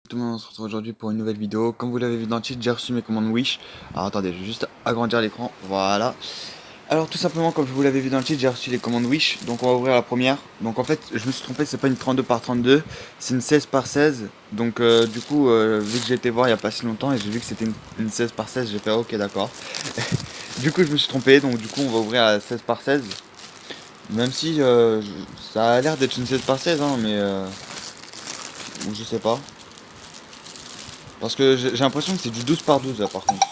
Tout le monde, on se retrouve aujourd'hui pour une nouvelle vidéo. Comme vous l'avez vu dans le titre, j'ai reçu mes commandes Wish. Alors attendez, je vais juste agrandir l'écran. Voilà. Alors tout simplement, comme vous l'avez vu dans le titre, j'ai reçu les commandes Wish. Donc on va ouvrir la première. Donc en fait, je me suis trompé, c'est pas une 32 par 32, c'est une 16 par 16. Donc du coup, vu que j'ai été voir il y a pas si longtemps et j'ai vu que c'était une 16 par 16, j'ai fait ok d'accord. Du coup, je me suis trompé. Donc du coup, on va ouvrir la 16 par 16. Même si ça a l'air d'être une 16 par 16, hein, mais je sais pas. Parce que j'ai l'impression que c'est du 12 par 12 là par contre.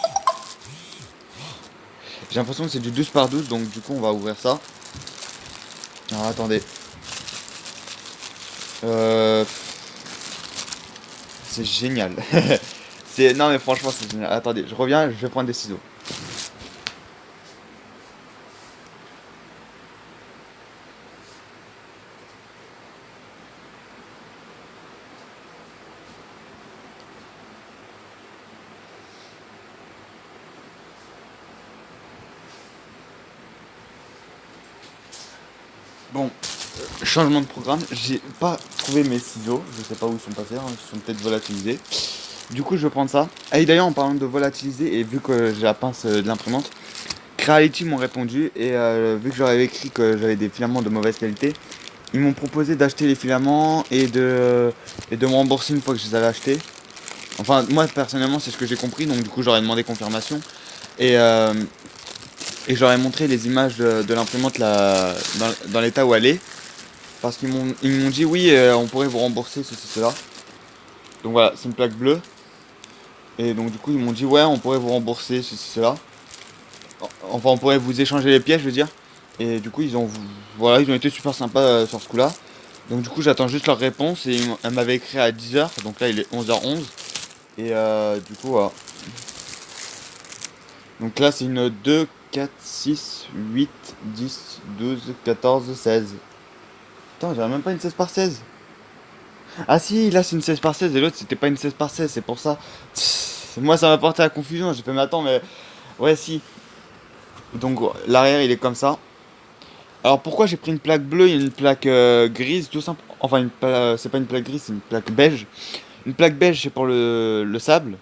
J'ai l'impression que c'est du 12 par 12, donc du coup on va ouvrir ça. Alors attendez. Euh, c'est génial. Non mais franchement c'est génial. Attendez, je reviens, je vais prendre des ciseaux. Bon, changement de programme. J'ai pas trouvé mes ciseaux. Je sais pas où ils sont passés, hein, ils sont peut-être volatilisés. Du coup je vais prendre ça. Ah, et d'ailleurs en parlant de volatiliser, et vu que j'ai la pince de l'imprimante, Creality m'ont répondu et vu que j'aurais écrit que j'avais des filaments de mauvaise qualité, ils m'ont proposé d'acheter les filaments et de me rembourser une fois que je les avais achetés. Enfin, moi personnellement, c'est ce que j'ai compris, donc du coup, j'aurais demandé confirmation. Et, euh, et j'aurais montré les images de l'imprimante dans l'état où elle est. Parce qu'ils m'ont dit, oui, on pourrait vous rembourser ceci, cela. Donc voilà, c'est une plaque bleue. Et donc du coup, ils m'ont dit, ouais, on pourrait vous rembourser ceci, cela. Enfin, on pourrait vous échanger les pièces, je veux dire. Et du coup, ils ont été super sympas sur ce coup-là. Donc du coup, j'attends juste leur réponse. Et elle m'avait écrit à 10h. Donc là, il est 11h11. Et du coup, voilà. Donc là, c'est une 2, 4, 6, 8, 10, 12, 14, 16. Putain, j'aurais même pas une 16 par 16. Ah si, là c'est une 16 par 16 et l'autre c'était pas une 16 par 16, c'est pour ça. Moi ça m'a porté à la confusion, j'ai fait mais attends mais... Ouais si. Donc l'arrière il est comme ça. Alors pourquoi j'ai pris une plaque bleue et une plaque grise tout simple. Enfin c'est pas une plaque grise, c'est une plaque beige. Une plaque beige c'est pour le sable.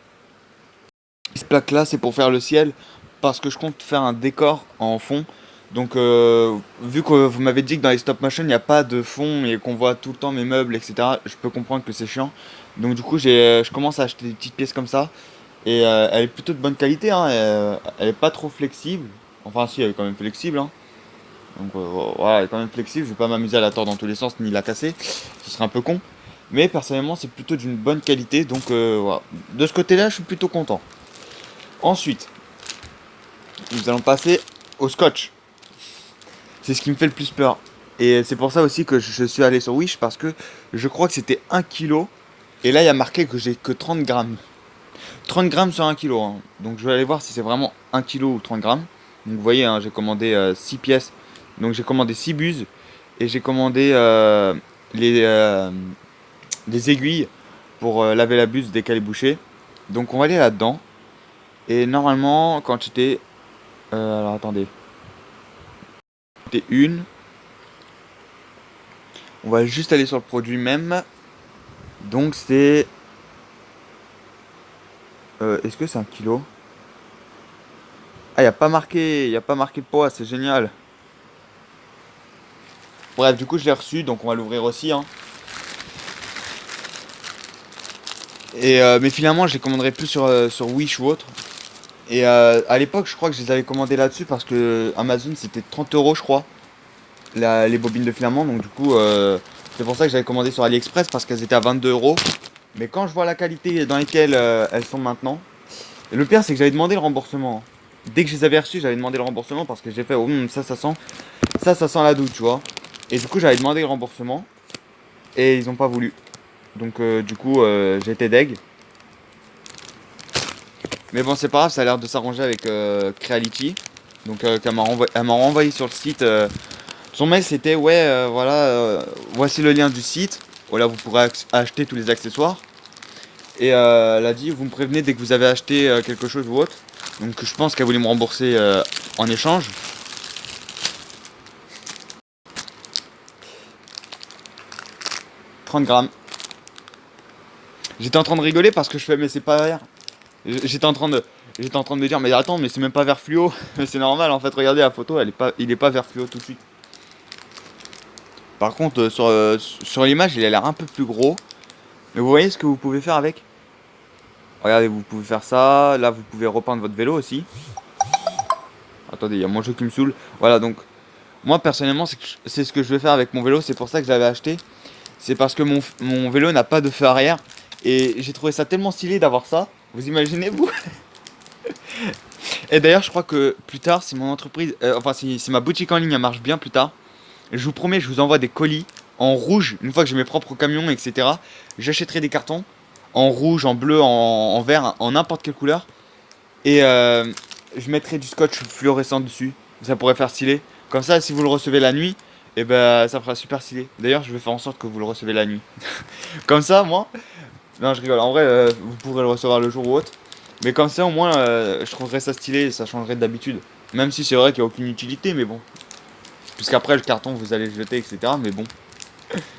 Cette plaque là c'est pour faire le ciel. Parce que je compte faire un décor en fond. Donc vu que vous m'avez dit que dans les stop motion il n'y a pas de fond et qu'on voit tout le temps mes meubles etc. Je peux comprendre que c'est chiant. Donc du coup je commence à acheter des petites pièces comme ça. Et elle est plutôt de bonne qualité, hein. Elle est pas trop flexible. Enfin si elle est quand même flexible, hein. Donc voilà, elle est quand même flexible. Je vais pas m'amuser à la tordre dans tous les sens ni la casser. Ce serait un peu con. Mais personnellement c'est plutôt d'une bonne qualité. Donc voilà. De ce côté là je suis plutôt content. Ensuite, nous allons passer au scotch. C'est ce qui me fait le plus peur. Et c'est pour ça aussi que je suis allé sur Wish parce que je crois que c'était 1 kg. Et là, il y a marqué que j'ai que 30 grammes. 30 grammes sur 1 kg, hein. Donc je vais aller voir si c'est vraiment 1 kg ou 30 grammes. Donc vous voyez, hein, j'ai commandé 6 pièces. Donc j'ai commandé 6 buses. Et j'ai commandé les, euh, des aiguilles pour laver la buse dès qu'elle est bouchée. Donc on va aller là-dedans. Et normalement, quantité... alors attendez. Quantité 1. On va juste aller sur le produit même. Donc c'est... est-ce que c'est 1 kg? Ah, y a pas marqué de poids, c'est génial. Bref, du coup, je l'ai reçu, donc on va l'ouvrir aussi, hein. Et mais finalement, je les commanderai plus sur Wish ou autre. Et à l'époque, je crois que je les avais commandés là-dessus parce que Amazon c'était 30 € je crois, les bobines de filament. Donc du coup, c'est pour ça que j'avais commandé sur AliExpress parce qu'elles étaient à 22 €. Mais quand je vois la qualité dans lesquelles elles sont maintenant, et le pire c'est que j'avais demandé le remboursement. Dès que je les avais reçus, j'avais demandé le remboursement parce que j'ai fait, oh, ça sent la douche, tu vois. Et du coup, j'avais demandé le remboursement et ils ont pas voulu. Donc du coup, j'ai été deg. Mais bon, c'est pas grave, ça a l'air de s'arranger avec Creality. Donc elle m'a renvoyé sur le site. Son mail c'était ouais, voilà, voici le lien du site. Voilà, vous pourrez acheter tous les accessoires. Et elle a dit, vous me prévenez dès que vous avez acheté quelque chose ou autre. Donc je pense qu'elle voulait me rembourser en échange. 30 grammes. J'étais en train de rigoler parce que je fais mais c'est pas vert. J'étais en train de J'étais en train de me dire mais attends mais c'est même pas vert fluo. Mais c'est normal en fait, regardez la photo, il est pas vert fluo tout de suite. Par contre sur l'image il a l'air un peu plus gros. Mais vous voyez ce que vous pouvez faire avec? Regardez, vous pouvez faire ça, là vous pouvez repeindre votre vélo aussi. Attendez, il y a mon jeu qui me saoule. Voilà donc moi personnellement c'est ce que je vais faire avec mon vélo, c'est pour ça que je l'avais acheté. C'est parce que mon vélo n'a pas de feu arrière. Et j'ai trouvé ça tellement stylé d'avoir ça. Vous imaginez vous? Et d'ailleurs je crois que plus tard si mon entreprise, enfin si ma boutique en ligne elle marche bien plus tard, je vous promets je vous envoie des colis en rouge, une fois que j'ai mes propres camions etc. J'achèterai des cartons en rouge, en bleu, en vert, en n'importe quelle couleur. Et je mettrai du scotch fluorescent dessus. Ça pourrait faire stylé. Comme ça si vous le recevez la nuit, et ben ça fera super stylé. D'ailleurs je vais faire en sorte que vous le recevez la nuit. Comme ça moi, non je rigole, en vrai vous pourrez le recevoir le jour ou autre. Mais comme ça au moins je trouverais ça stylé et ça changerait d'habitude. Même si c'est vrai qu'il n'y a aucune utilité mais bon. Puisqu'après le carton vous allez le jeter etc. Mais bon.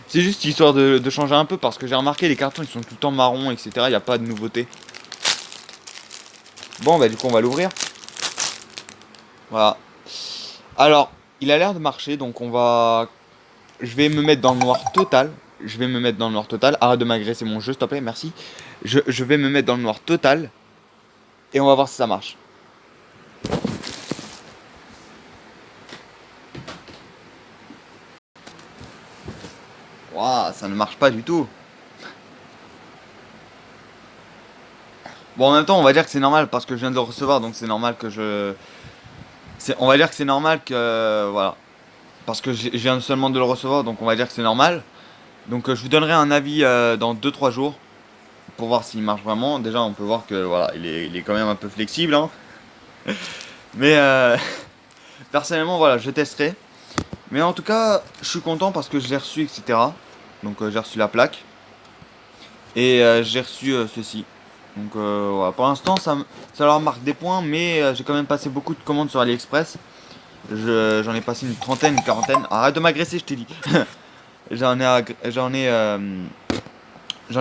C'est juste histoire de changer un peu parce que j'ai remarqué les cartons ils sont tout le temps marrons etc. Il n'y a pas de nouveauté. Bon bah du coup on va l'ouvrir. Voilà. Alors il a l'air de marcher donc on va... Je vais me mettre dans le noir total. Je vais me mettre dans le noir total. Arrête de m'agresser mon jeu s'il te plaît, merci. Je vais me mettre dans le noir total. Et on va voir si ça marche. Waouh, ça ne marche pas du tout. Bon, en même temps, on va dire que c'est normal parce que je viens de le recevoir, donc c'est normal que je. On va dire que c'est normal que. Voilà. Parce que je viens seulement de le recevoir, donc on va dire que c'est normal. Donc je vous donnerai un avis dans 2-3 jours pour voir s'il marche vraiment. Déjà, on peut voir que voilà, il est quand même un peu flexible. Hein. Mais personnellement, voilà, je testerai. Mais en tout cas, je suis content parce que je l'ai reçu, etc. Donc j'ai reçu la plaque. Et j'ai reçu ceci. Donc voilà, pour l'instant ça leur marque des points, mais j'ai quand même passé beaucoup de commandes sur AliExpress. J'en ai passé une trentaine, une quarantaine. Arrête de m'agresser, je t'ai dit. J'en ai, j'en ai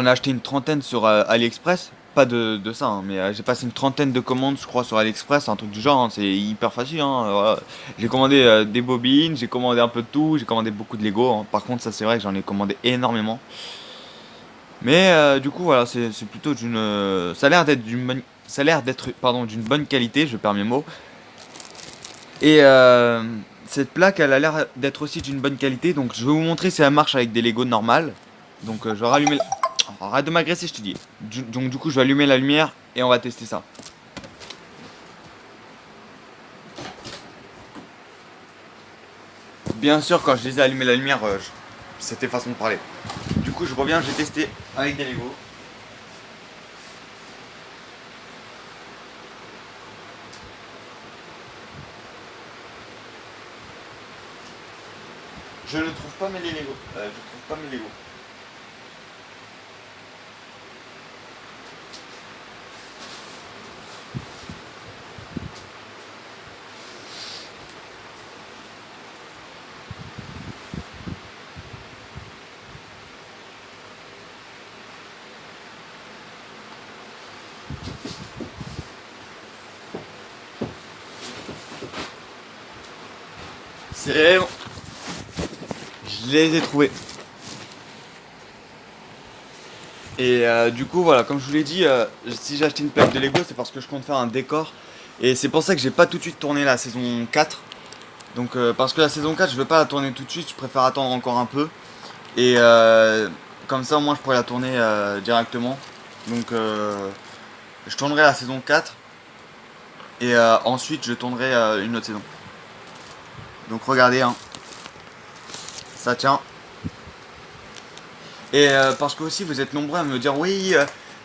acheté une trentaine sur AliExpress. Pas de ça, hein, mais j'ai passé une trentaine de commandes, je crois, sur AliExpress, un truc du genre. Hein, c'est hyper facile. Hein, voilà. J'ai commandé des bobines, j'ai commandé un peu de tout, j'ai commandé beaucoup de Lego. Hein. Par contre, ça c'est vrai que j'en ai commandé énormément. Mais du coup voilà, c'est plutôt d'une ça a l'air d'être d'une bonne qualité, je perds mes mots. Et cette plaque elle a l'air d'être aussi d'une bonne qualité, donc je vais vous montrer si elle marche avec des Lego normales. Donc je vais rallumer oh, arrête de m'agresser, je te dis. Donc du coup, je vais allumer la lumière et on va tester ça. Bien sûr, quand je les ai allumé la lumière, c'était façon de parler. Du coup, je reviens, j'ai testé avec des Lego. Je ne trouve pas mes Lego. Je trouve pas mes Lego. C'est bon. Je les ai trouvés. Et du coup, voilà, comme je vous l'ai dit, si j'ai acheté une plaque de Lego, c'est parce que je compte faire un décor. Et c'est pour ça que j'ai pas tout de suite tourné la saison 4. Donc, parce que la saison 4, je veux pas la tourner tout de suite, je préfère attendre encore un peu. Et comme ça, au moins, je pourrais la tourner directement. Donc, je tournerai la saison 4. Et ensuite, je tournerai une autre saison. Donc, regardez, hein, ça tient. Et parce que aussi, vous êtes nombreux à me dire, oui,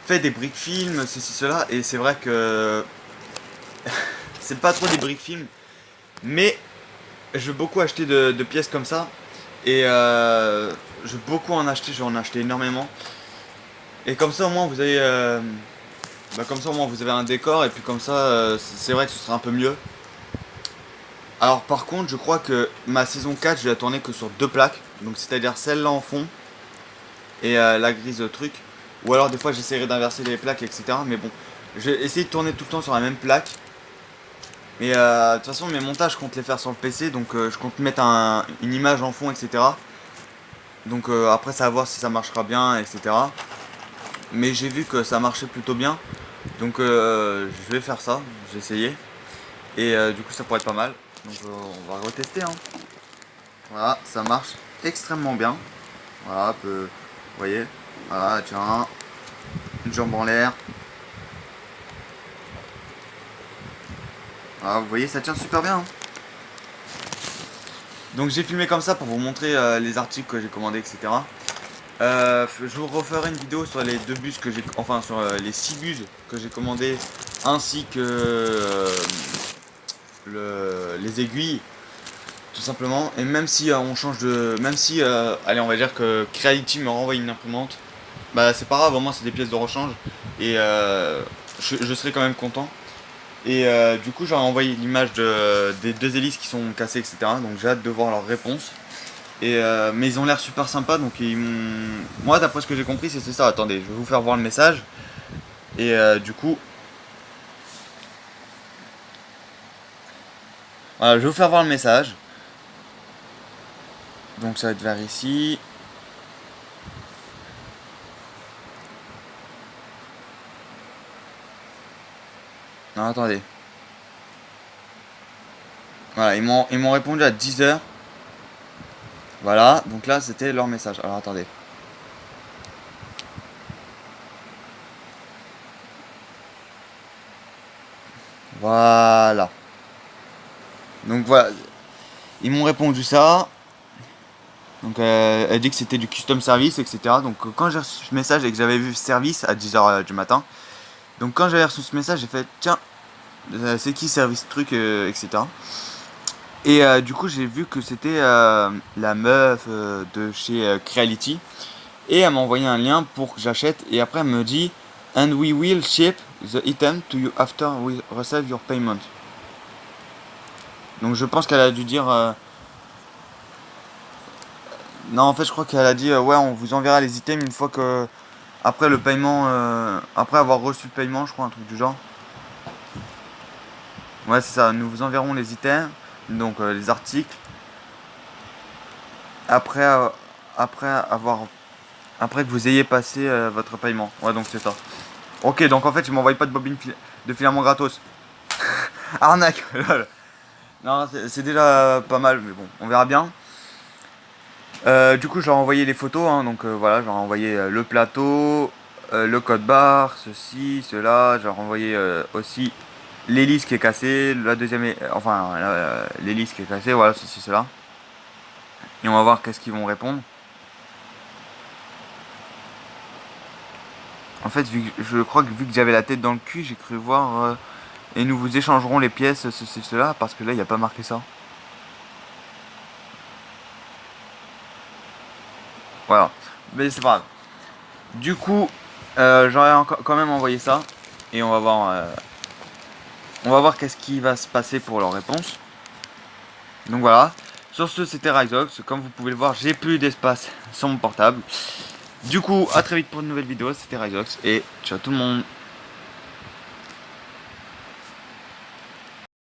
fais des briques films, ceci, cela. Et c'est vrai que c'est pas trop des briques films. Mais je veux beaucoup acheter de pièces comme ça. Et je veux beaucoup en acheter, je vais en acheter énormément. Et comme ça au moins vous avez comme ça au moins vous avez un décor et puis comme ça c'est vrai que ce sera un peu mieux. Alors par contre je crois que ma saison 4 je vais la tourner que sur deux plaques. Donc c'est à dire celle-là en fond et la grise truc. Ou alors des fois j'essaierai d'inverser les plaques, etc. Mais bon, j'ai essayé de tourner tout le temps sur la même plaque. Mais de toute façon mes montages je compte les faire sur le PC, donc je compte mettre une image en fond, etc. Donc après ça va voir si ça marchera bien, etc. Mais j'ai vu que ça marchait plutôt bien. Donc je vais faire ça, j'ai essayé. Et du coup ça pourrait être pas mal. Donc on va retester, hein. Voilà, ça marche extrêmement bien. Voilà, vous voyez. Voilà, tiens. Une jambe en l'air. Voilà, vous voyez, ça tient super bien, hein. Donc j'ai filmé comme ça pour vous montrer les articles que j'ai commandés, etc. Je vous referai une vidéo sur les deux bus que j'ai, enfin sur les 6 bus que j'ai commandés, ainsi que les aiguilles, tout simplement. Et même si on change de, même si, allez, on va dire que Creality me renvoie une imprimante, bah c'est pas grave, au moins c'est des pièces de rechange et je serai quand même content. Et du coup j'aurais envoyé l'image des deux hélices qui sont cassées, etc. Donc j'ai hâte de voir leur réponse. Et mais ils ont l'air super sympas, donc ils m'ont... Moi d'après ce que j'ai compris c'est ça, attendez, je vais vous faire voir le message. Et du coup... Voilà, je vais vous faire voir le message. Donc ça va être vers ici. Non, attendez. Voilà, ils m'ont répondu à 10h. Voilà, donc là c'était leur message. Alors attendez. Voilà. Donc voilà, ils m'ont répondu ça. Donc elle dit que c'était du custom service, etc. Donc quand j'ai reçu ce message et que j'avais vu service à 10h du matin, donc quand j'avais reçu ce message, j'ai fait tiens, c'est qui service truc, etc. Et du coup j'ai vu que c'était la meuf de chez Creality. Et elle m'a envoyé un lien pour que j'achète. Et après elle me dit and we will ship the item to you after we receive your payment. Donc je pense qu'elle a dû dire non, en fait je crois qu'elle a dit ouais, on vous enverra les items une fois que après le paiement, après avoir reçu le paiement, je crois, un truc du genre. Ouais, c'est ça, nous vous enverrons les items, donc les articles après après avoir après que vous ayez passé votre paiement. Ouais, donc c'est ça. Ok, donc en fait ils m'envoient pas de bobine de filament gratos. Arnaque. Lol. Non, c'est déjà pas mal, mais bon, on verra bien. Du coup, j'ai envoyé les photos, hein, donc voilà, j'ai envoyé le plateau, le code barre, ceci, cela. J'ai renvoyé aussi l'hélice qui est cassée, la deuxième, enfin l'hélice qui est cassée, voilà, ceci, cela. Et on va voir qu'est-ce qu'ils vont répondre. En fait, je crois que vu que j'avais la tête dans le cul, j'ai cru voir et nous vous échangerons les pièces, ceci, cela, parce que là, il n'y a pas marqué ça. Voilà, mais c'est pas grave. Du coup, j'aurais quand même envoyé ça et on va voir qu'est-ce qui va se passer pour leur réponse. Donc voilà. Sur ce, c'était Ryzox. Comme vous pouvez le voir, j'ai plus d'espace sur mon portable. Du coup, à très vite pour une nouvelle vidéo. C'était Ryzox et ciao tout le monde.